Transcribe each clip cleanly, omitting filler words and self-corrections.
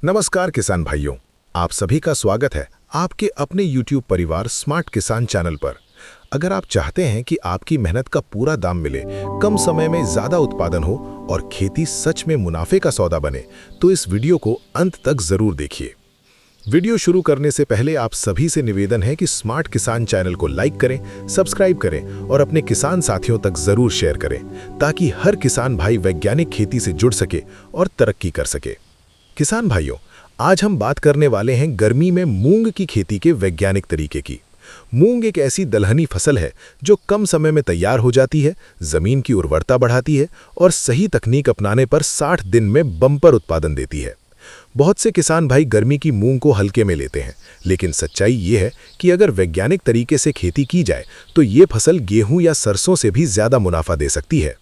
नमस्कार किसान भाइयों, आप सभी का स्वागत है आपके अपने YouTube परिवार स्मार्ट किसान चैनल पर। अगर आप चाहते हैं कि आपकी मेहनत का पूरा दाम मिले, कम समय में ज़्यादा उत्पादन हो और खेती सच में मुनाफे का सौदा बने, तो इस वीडियो को अंत तक ज़रूर देखिए। वीडियो शुरू करने से पहले आप सभी से निवेदन है कि स्मार्ट किसान चैनल को लाइक करें, सब्सक्राइब करें और अपने किसान साथियों तक ज़रूर शेयर करें, ताकि हर किसान भाई वैज्ञानिक खेती से जुड़ सके और तरक्की कर सके। किसान भाइयों, आज हम बात करने वाले हैं गर्मी में मूंग की खेती के वैज्ञानिक तरीके की। मूंग एक ऐसी दलहनी फसल है जो कम समय में तैयार हो जाती है, जमीन की उर्वरता बढ़ाती है और सही तकनीक अपनाने पर 60 दिन में बम्पर उत्पादन देती है। बहुत से किसान भाई गर्मी की मूंग को हल्के में लेते हैं, लेकिन सच्चाई ये है कि अगर वैज्ञानिक तरीके से खेती की जाए तो ये फसल गेहूं या सरसों से भी ज्यादा मुनाफा दे सकती है।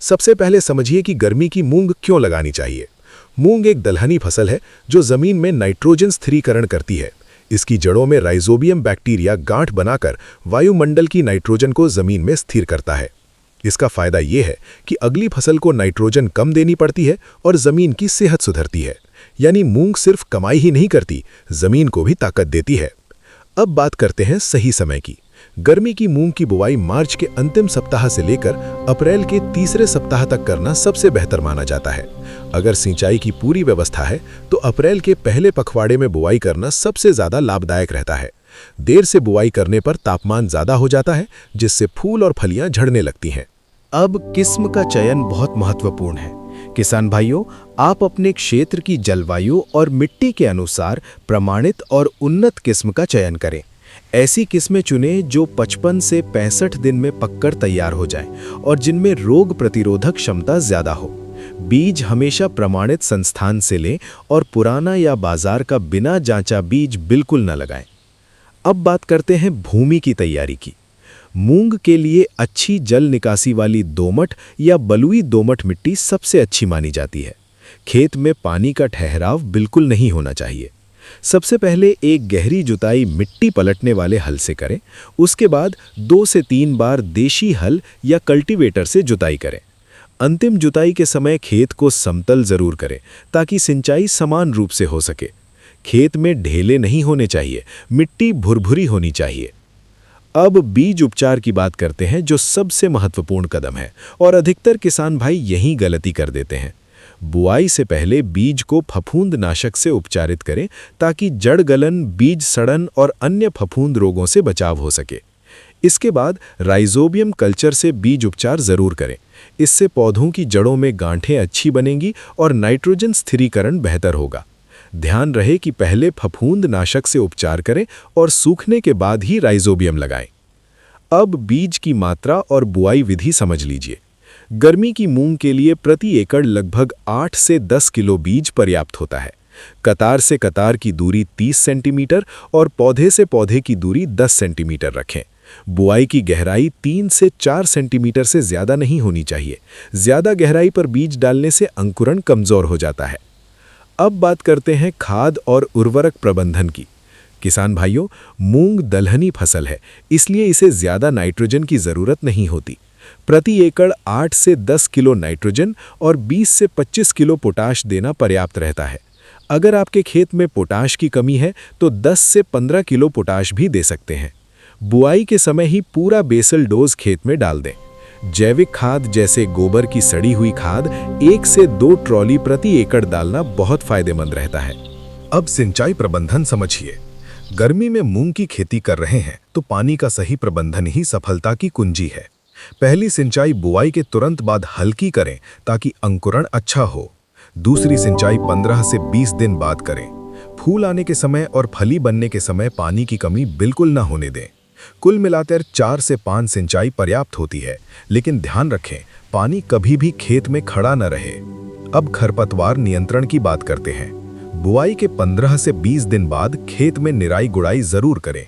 सबसे पहले समझिए कि गर्मी की मूंग क्यों लगानी चाहिए। मूंग एक दलहनी फसल है जो जमीन में नाइट्रोजन स्थिरीकरण करती है। इसकी जड़ों में राइजोबियम बैक्टीरिया गांठ बनाकर वायुमंडल की नाइट्रोजन को जमीन में स्थिर करता है। इसका फायदा यह है कि अगली फसल को नाइट्रोजन कम देनी पड़ती है और जमीन की सेहत सुधरती है। यानी मूंग सिर्फ कमाई ही नहीं करती, जमीन को भी ताकत देती है। अब बात करते हैं सही समय की। गर्मी की मूंग की बुवाई मार्च के अंतिम सप्ताह से लेकर अप्रैल के तीसरे सप्ताह तक करना सबसे बेहतर माना जाता है। अगर सिंचाई की पूरी व्यवस्था है तो अप्रैल के पहले पखवाड़े में बुवाई करना सबसे ज्यादा लाभदायक रहता है। देर से बुवाई करने पर तापमान ज्यादा हो जाता है, जिससे फूल और फलियां झड़ने लगती हैं। अब किस्म का चयन बहुत महत्वपूर्ण है। किसान भाइयों, आप अपने क्षेत्र की जलवायु और मिट्टी के अनुसार प्रमाणित और उन्नत किस्म का चयन करें। ऐसी किस्में चुनें जो 55 से 65 दिन में पककर तैयार हो जाएं और जिनमें रोग प्रतिरोधक क्षमता ज्यादा हो। बीज हमेशा प्रमाणित संस्थान से लें और पुराना या बाजार का बिना जांचा बीज बिल्कुल न लगाएं। अब बात करते हैं भूमि की तैयारी की। मूंग के लिए अच्छी जल निकासी वाली दोमट या बलुई दोमट मिट्टी सबसे अच्छी मानी जाती है। खेत में पानी का ठहराव बिल्कुल नहीं होना चाहिए। सबसे पहले एक गहरी जुताई मिट्टी पलटने वाले हल से करें। उसके बाद 2 से 3 बार देशी हल या कल्टीवेटर से जुताई करें। अंतिम जुताई के समय खेत को समतल जरूर करें ताकि सिंचाई समान रूप से हो सके। खेत में ढेले नहीं होने चाहिए, मिट्टी भुरभुरी होनी चाहिए। अब बीज उपचार की बात करते हैं, जो सबसे महत्वपूर्ण कदम है और अधिकतर किसान भाई यही गलती कर देते हैं। बुआई से पहले बीज को फफूंदनाशक से उपचारित करें ताकि जड़ गलन, बीज सड़न और अन्य फफूंद रोगों से बचाव हो सके। इसके बाद राइजोबियम कल्चर से बीज उपचार जरूर करें। इससे पौधों की जड़ों में गांठें अच्छी बनेंगी और नाइट्रोजन स्थिरीकरण बेहतर होगा। ध्यान रहे कि पहले फफूंदनाशक से उपचार करें और सूखने के बाद ही राइजोबियम लगाएं। अब बीज की मात्रा और बुआई विधि समझ लीजिए। गर्मी की मूंग के लिए प्रति एकड़ लगभग 8 से 10 किलो बीज पर्याप्त होता है। कतार से कतार की दूरी 30 सेंटीमीटर और पौधे से पौधे की दूरी 10 सेंटीमीटर रखें। बुआई की गहराई 3 से 4 सेंटीमीटर से ज्यादा नहीं होनी चाहिए। ज्यादा गहराई पर बीज डालने से अंकुरण कमजोर हो जाता है। अब बात करते हैं खाद और उर्वरक प्रबंधन की। किसान भाइयों, मूंग दलहनी फसल है, इसलिए इसे ज्यादा नाइट्रोजन की जरूरत नहीं होती। प्रति एकड़ 8 से 10 किलो नाइट्रोजन और 20 से 25 किलो पोटाश देना पर्याप्त रहता है। अगर आपके खेत में पोटाश की कमी है तो 10 से 15 किलो पोटाश भी दे सकते हैं। बुआई के समय ही पूरा बेसल डोज खेत में डाल दें। जैविक खाद जैसे गोबर की सड़ी हुई खाद 1 से 2 ट्रॉली प्रति एकड़ डालना बहुत फायदेमंद रहता है। अब सिंचाई प्रबंधन समझिए। गर्मी में मूंग की खेती कर रहे हैं तो पानी का सही प्रबंधन ही सफलता की कुंजी है। पहली सिंचाई बुआई के तुरंत बाद हल्की करें ताकि अंकुरण अच्छा हो। दूसरी सिंचाई 15 से 20 दिन बाद करें। फूल आने के समय और फली बनने के समय पानी की कमी बिल्कुल ना होने दें। कुल मिलाकर 4 से 5 सिंचाई पर्याप्त होती है, लेकिन ध्यान रखें पानी कभी भी खेत में खड़ा न रहे। अब खरपतवार नियंत्रण की बात करते हैं। बुआई के 15 से 20 दिन बाद खेत में निराई गुड़ाई जरूर करें।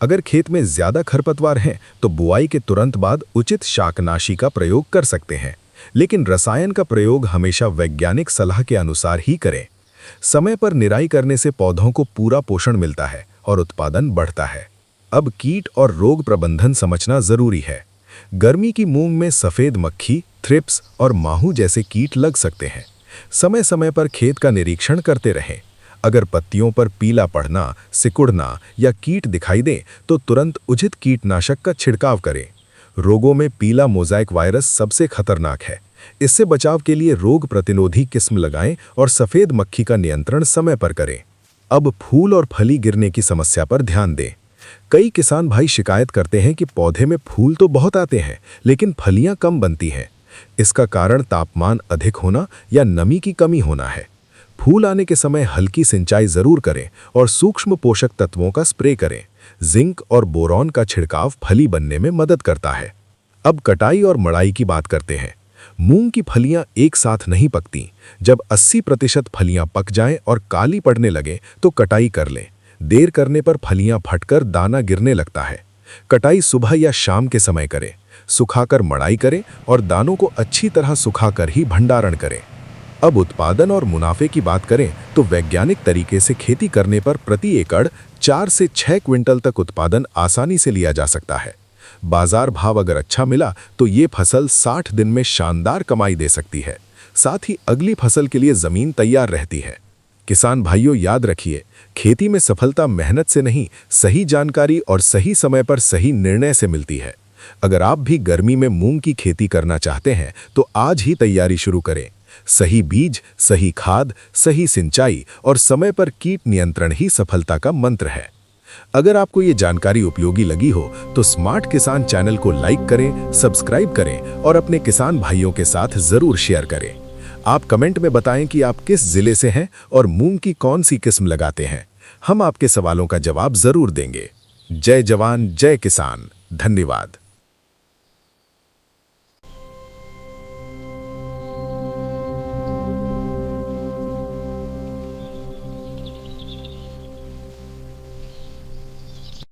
अगर खेत में ज्यादा खरपतवार हैं तो बुआई के तुरंत बाद उचित शाकनाशी का प्रयोग कर सकते हैं, लेकिन रसायन का प्रयोग हमेशा वैज्ञानिक सलाह के अनुसार ही करें। समय पर निराई करने से पौधों को पूरा पोषण मिलता है और उत्पादन बढ़ता है। अब कीट और रोग प्रबंधन समझना जरूरी है। गर्मी की मूंग में सफेद मक्खी, थ्रिप्स और माहू जैसे कीट लग सकते हैं। समय समय पर खेत का निरीक्षण करते रहें। अगर पत्तियों पर पीला पड़ना, सिकुड़ना या कीट दिखाई दे तो तुरंत उचित कीटनाशक का छिड़काव करें। रोगों में पीला मोज़ाइक वायरस सबसे खतरनाक है। इससे बचाव के लिए रोग प्रतिरोधी किस्म लगाएं और सफ़ेद मक्खी का नियंत्रण समय पर करें। अब फूल और फली गिरने की समस्या पर ध्यान दें। कई किसान भाई शिकायत करते हैं कि पौधे में फूल तो बहुत आते हैं, लेकिन फलियां कम बनती हैं। इसका कारण तापमान अधिक होना या नमी की कमी होना है। फूल आने के समय हल्की सिंचाई जरूर करें और सूक्ष्म पोषक तत्वों का स्प्रे करें। जिंक और बोरॉन का छिड़काव फली बनने में मदद करता है। अब कटाई और मड़ाई की बात करते हैं। मूंग की फलियां एक साथ नहीं पकती। जब 80% फलियां पक जाएं और काली पड़ने लगे तो कटाई कर लें। देर करने पर फलियां फटकर दाना गिरने लगता है। कटाई सुबह या शाम के समय करें। सुखाकर मड़ाई करें और दानों को अच्छी तरह सुखाकर ही भंडारण करें। अब उत्पादन और मुनाफे की बात करें तो वैज्ञानिक तरीके से खेती करने पर प्रति एकड़ 4 से 6 क्विंटल तक उत्पादन आसानी से लिया जा सकता है। बाजार भाव अगर अच्छा मिला तो ये फसल 60 दिन में शानदार कमाई दे सकती है। साथ ही अगली फसल के लिए जमीन तैयार रहती है। किसान भाइयों, याद रखिए, खेती में सफलता मेहनत से नहीं, सही जानकारी और सही समय पर सही निर्णय से मिलती है। अगर आप भी गर्मी में मूंग की खेती करना चाहते हैं तो आज ही तैयारी शुरू करें। सही बीज, सही खाद, सही सिंचाई और समय पर कीट नियंत्रण ही सफलता का मंत्र है। अगर आपको ये जानकारी उपयोगी लगी हो तो स्मार्ट किसान चैनल को लाइक करें, सब्सक्राइब करें और अपने किसान भाइयों के साथ जरूर शेयर करें। आप कमेंट में बताएं कि आप किस जिले से हैं और मूंग की कौन सी किस्म लगाते हैं। हम आपके सवालों का जवाब जरूर देंगे। जय जवान, जय किसान। धन्यवाद।